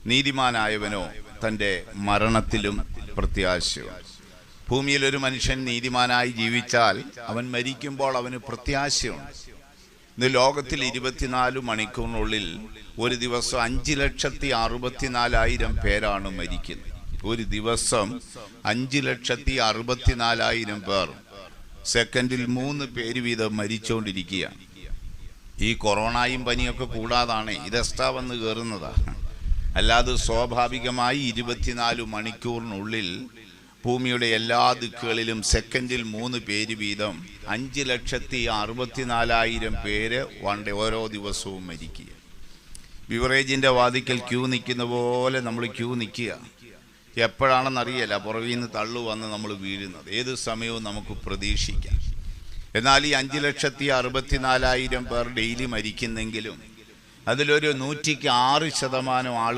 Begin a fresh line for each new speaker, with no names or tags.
നീതിമാനായവനോ തൻ്റെ മരണത്തിലും പ്രത്യാശയുണ്ട്. ഭൂമിയിൽ ഒരു മനുഷ്യൻ നീതിമാനായി ജീവിച്ചാൽ അവൻ മരിക്കുമ്പോൾ അവന് പ്രത്യാശയുണ്ട്. ഇന്ന് ലോകത്തിൽ 24 മണിക്കൂറിനുള്ളിൽ ഒരു ദിവസം 5,64,000 പേരാണ് മരിക്കുന്നത്. ഒരു ദിവസം 5,64,000 പേർ. സെക്കൻഡിൽ 3 പേര് വീതം മരിച്ചുകൊണ്ടിരിക്കുകയാണ്. ഈ കൊറോണയും പനിയൊക്കെ കൂടാതാണ് ഇത് എക്സ്ട്രാ വന്ന് കയറുന്നതാണ്. അല്ലാതെ സ്വാഭാവികമായി 24 മണിക്കൂറിനുള്ളിൽ ഭൂമിയുടെ എല്ലാ ദിക്കുകളിലും സെക്കൻഡിൽ 3 പേര് വീതം 5,64,000 പേര് ഓരോ ദിവസവും മരിക്കുക. ബിവറേജിൻ്റെ വാതിക്കൽ ക്യൂ നിൽക്കുന്ന പോലെ നമ്മൾ ക്യൂ നിൽക്കുക. എപ്പോഴാണെന്നറിയില്ല, പുറകിൽ നിന്ന് തള്ളു വന്ന് നമ്മൾ വീഴുന്നത് ഏത് സമയവും നമുക്ക് പ്രതീക്ഷിക്കാം. എന്നാൽ ഈ 5,64,000 പേർ ഡെയിലി മരിക്കുന്നെങ്കിലും അതിലൊരു 106% ആൾ